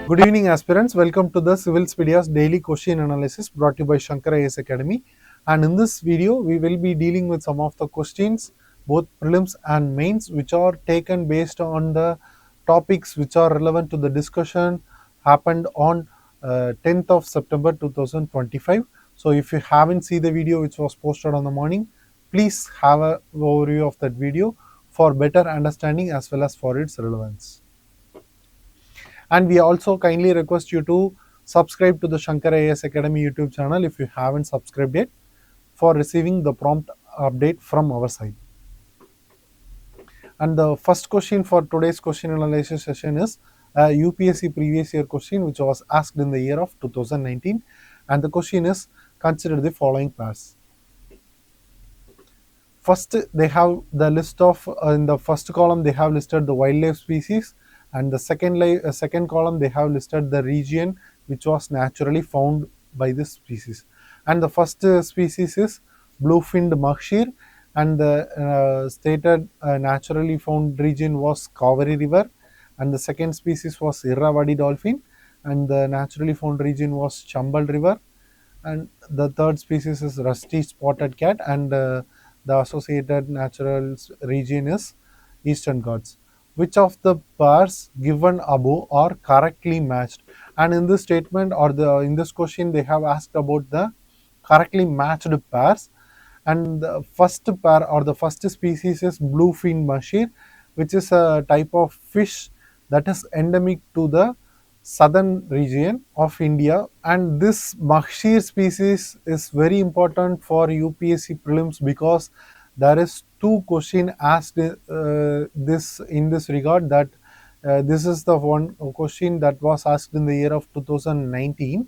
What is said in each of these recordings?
Good evening, aspirants. Welcome to the Civilspedia's daily question analysis brought to you by Shankar IAS Academy. And in this video, we will be dealing with some of the questions, both prelims and mains, which are taken based on the topics which are relevant to the discussion happened on 10th of September 2025. So, if you haven't seen the video which was posted on the morning, please have a overview of that video for better understanding as well as for its relevance. And we also kindly request you to subscribe to the Shankar IAS Academy YouTube channel if you haven't subscribed yet for receiving the prompt update from our side. And the first question for today's question analysis session is a UPSC previous year question which was asked in the year of 2019. And the question is, consider the following pairs. First, they have the list of in the first column they have listed the wildlife species, and the second column they have listed the region which was naturally found by this species. And the first species is blue-finned maksheer, and the stated naturally found region was Kaveri River, and the second species was Irrawaddy dolphin, and the naturally found region was Chambal River, and the third species is rusty spotted cat, and the associated natural region is Eastern Ghats. Which of the pairs given above are correctly matched? And in this statement or in this question, they have asked about the correctly matched pairs. And the first pair or the first species is bluefin maksheer, which is a type of fish that is endemic to the southern region of India. And this maksheer species is very important for UPSC prelims because there is two question asked this in this regard, that this is the one question that was asked in the year of 2019,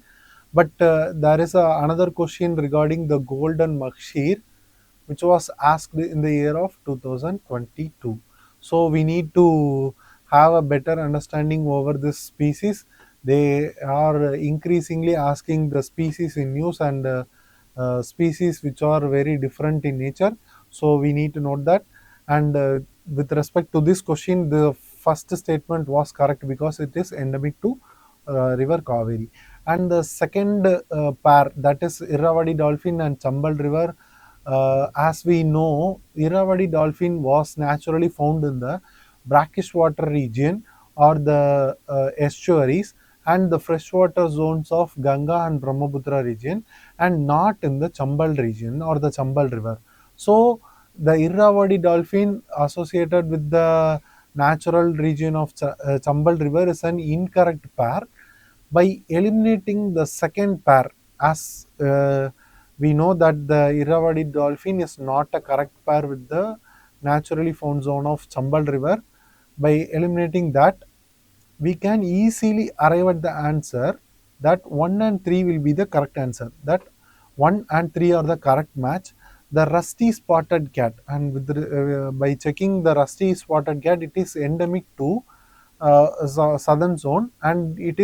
but there is another question regarding the golden maksheer which was asked in the year of 2022. So we need to have a better understanding over this species. They are increasingly asking the species in news, and species which are very different in nature. So we need to note that. And with respect to this question, the first statement was correct because it is endemic to river Kaveri. And the second pair, that is Irrawaddy dolphin and Chambal river, as we know, Irrawaddy dolphin was naturally found in the brackish water region or the estuaries and the freshwater zones of Ganga and Brahmaputra region, and not in the Chambal region or the Chambal river. So the Irrawaddy dolphin associated with the natural region of Chambal river is an incorrect pair. By eliminating the second pair, as we know that the Irrawaddy dolphin is not a correct pair with the naturally found zone of Chambal river. By eliminating that, we can easily arrive at the answer that 1 and 3 will be the correct answer, that 1 and 3 are the correct match. The rusty spotted cat, and with by checking the rusty spotted cat, it is endemic to southern zone, and it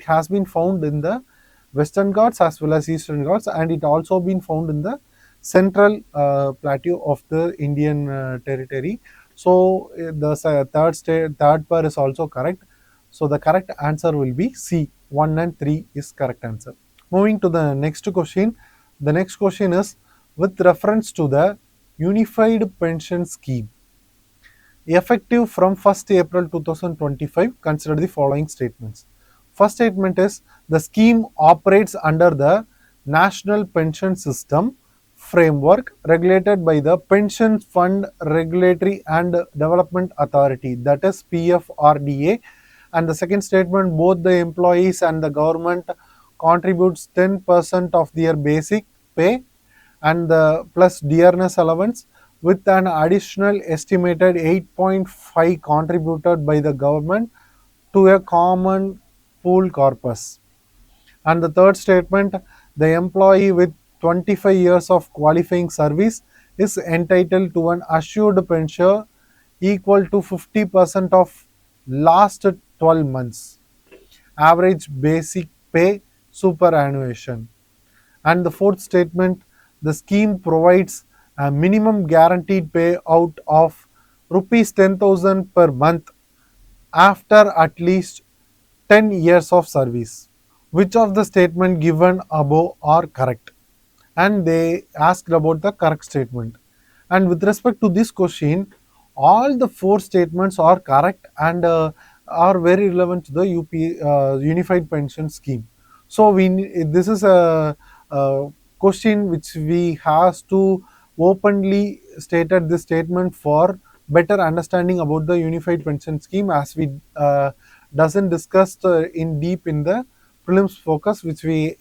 has been found in the Western Ghats as well as Eastern Ghats, and it also been found in the central plateau of the Indian territory. So the third pair is also correct. So the correct answer will be C. 1 and 3 is correct answer. Moving to the next question. The next question is with reference to the Unified Pension Scheme. Effective from 1st April 2025, consider the following statements. First statement is the scheme operates under the National Pension System framework regulated by the Pension Fund Regulatory and Development Authority, that is PFRDA. And the second statement, both the employees and the government contributes 10% of their basic pay and the plus dearness allowance, with an additional estimated 8.5 contributed by the government to a common pool corpus. And the third statement, the employee with 25 years of qualifying service is entitled to an assured pension equal to 50% of last 12 months average basic pay superannuation. And the fourth statement, the scheme provides a minimum guaranteed payout of rupees 10,000 per month after at least 10 years of service. Which of the statement given above are correct? And they asked about the correct statement. And with respect to this question, all the four statements are correct and are very relevant to the Unified Pension Scheme. So this is a question which we has to openly stated this statement for better understanding about the Unified Pension Scheme, as we doesn't discuss in deep in the prelims focus, which we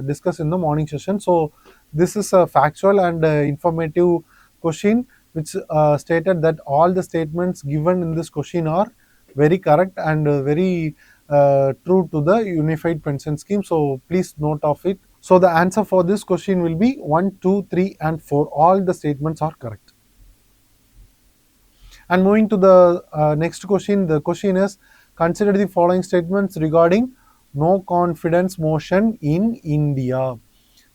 discuss in the morning session. So this is a factual and informative question which stated that all the statements given in this question are very correct and very true to the Unified Pension Scheme. So please note of it. So the answer for this question will be 1, 2, 3, and 4. All the statements are correct. And moving to the next question, the question is, consider the following statements regarding no confidence motion in India.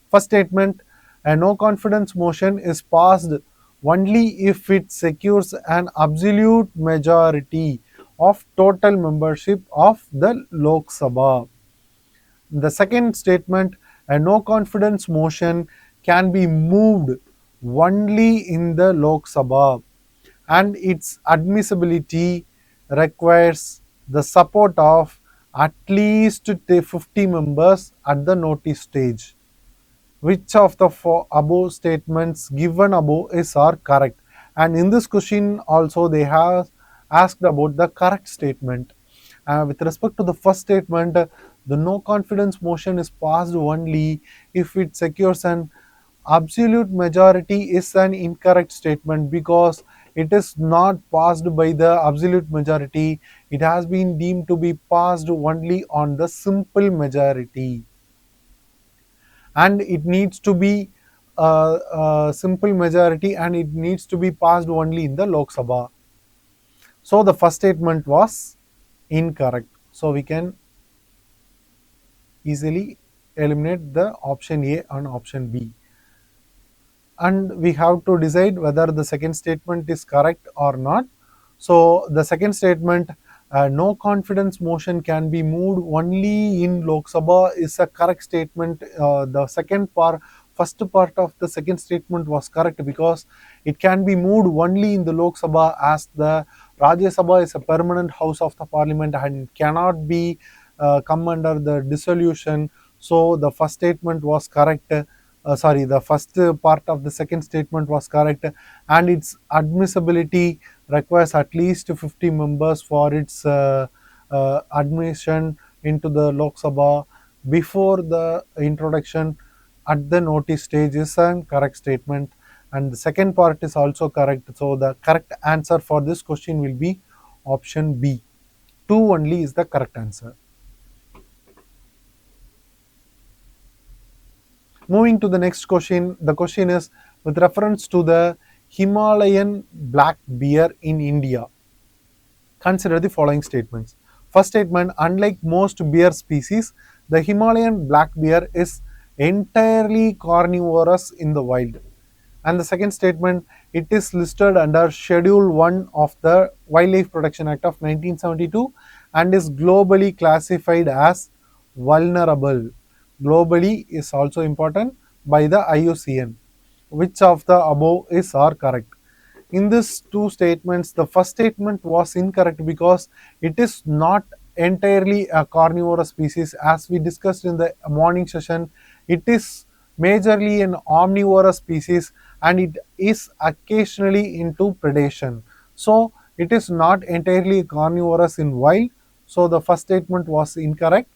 First statement, a no confidence motion is passed only if it secures an absolute majority of total membership of the Lok Sabha. The second statement, a no confidence motion can be moved only in the Lok Sabha and its admissibility requires the support of at least 50 members at the notice stage. Which of the four above statements given above is are correct? And in this question also they have asked about the correct statement. With respect to the first statement, the no confidence motion is passed only if it secures an absolute majority is an incorrect statement, because it is not passed by the absolute majority. It has been deemed to be passed only on the simple majority, and it needs to be a simple majority and it needs to be passed only in the Lok Sabha. So the first statement was incorrect. So we can easily eliminate the option A and option B. And we have to decide whether the second statement is correct or not. So the second statement, no confidence motion can be moved only in Lok Sabha, is a correct statement. The first part of the second statement was correct, because it can be moved only in the Lok Sabha, as the Rajya Sabha is a permanent house of the parliament and cannot be come under the dissolution. So the first statement was correct. The first part of the second statement was correct, and its admissibility requires at least 50 members for its admission into the Lok Sabha before the introduction at the notice stage is a correct statement, and the second part is also correct. So the correct answer for this question will be option B. 2 only is the correct answer. Moving to the next question, the question is with reference to the Himalayan black bear in India. Consider the following statements. First statement, unlike most bear species, the Himalayan black bear is entirely carnivorous in the wild. And the second statement, it is listed under Schedule 1 of the Wildlife Protection Act of 1972 and is globally classified as vulnerable. Globally is also important by the IUCN. Which of the above is are correct? In these two statements, the first statement was incorrect because it is not entirely a carnivorous species. As we discussed in the morning session, it is majorly an omnivorous species and it is occasionally into predation. So it is not entirely carnivorous in wild. So the first statement was incorrect.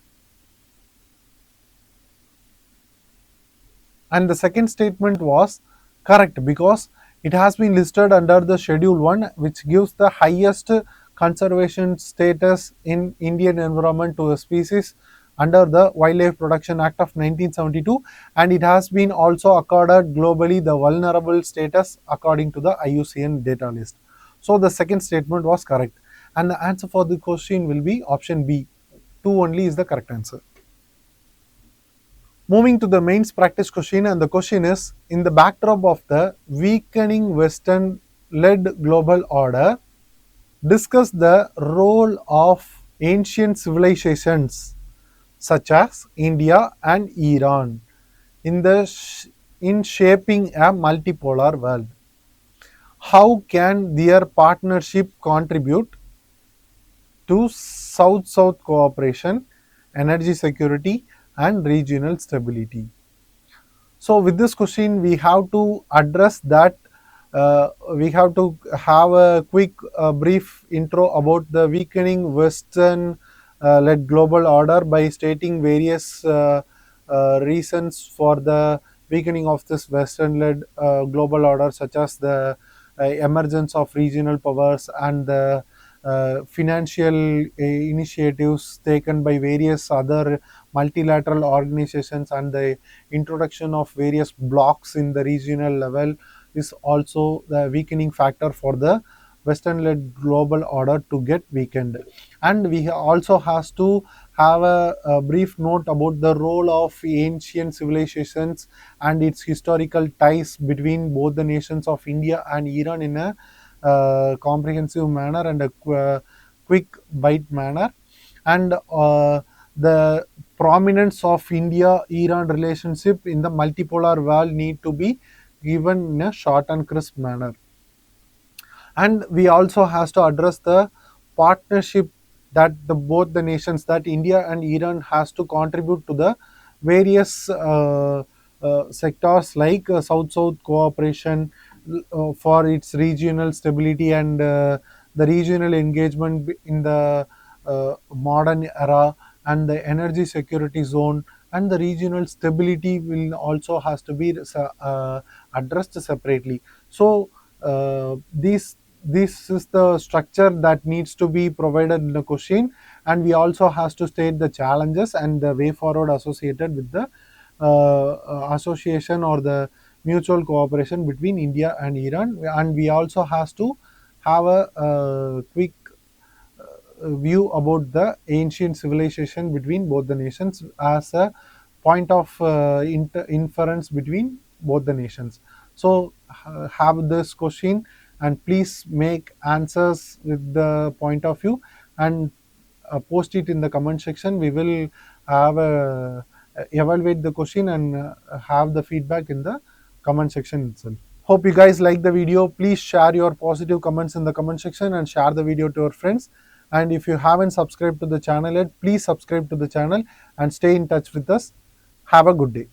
And the second statement was correct because it has been listed under the Schedule 1, which gives the highest conservation status in Indian environment to a species under the Wildlife Protection Act of 1972, and it has been also accorded globally the vulnerable status according to the IUCN data list. So the second statement was correct, and the answer for the question will be option B. 2 only is the correct answer. Moving to the mains practice question, and the question is, in the backdrop of the weakening Western led global order, discuss the role of ancient civilizations such as India and Iran in shaping a multipolar world? How can their partnership contribute to South-South cooperation, energy security, and regional stability? So with this question, we have to address that. We have to have a quick, brief intro about the weakening Western-led global order by stating various reasons for the weakening of this Western-led global order, such as the emergence of regional powers and the financial initiatives taken by various other multilateral organizations, and the introduction of various blocks in the regional level is also the weakening factor for the Western-led global order to get weakened. And we also has to have a brief note about the role of ancient civilizations and its historical ties between both the nations of India and Iran in a comprehensive manner and a quick bite manner. And the prominence of India-Iran relationship in the multipolar world need to be given in a short and crisp manner. And we also has to address the partnership that both the nations, that India and Iran has to contribute to the various sectors like South-South cooperation for its regional stability and the regional engagement in the modern era, and the energy security zone and the regional stability will also has to be addressed separately. So this is the structure that needs to be provided in the question, and we also has to state the challenges and the way forward associated with the association or the mutual cooperation between India and Iran. And we also has to have a quick view about the ancient civilization between both the nations as a point of inference between both the nations. So have this question and please make answers with the point of view, and post it in the comment section. We will have a evaluate the question and have the feedback in the comment section itself. Hope you guys like the video. Please share your positive comments in the comment section and share the video to your friends. And if you haven't subscribed to the channel yet, please subscribe to the channel and stay in touch with us. Have a good day.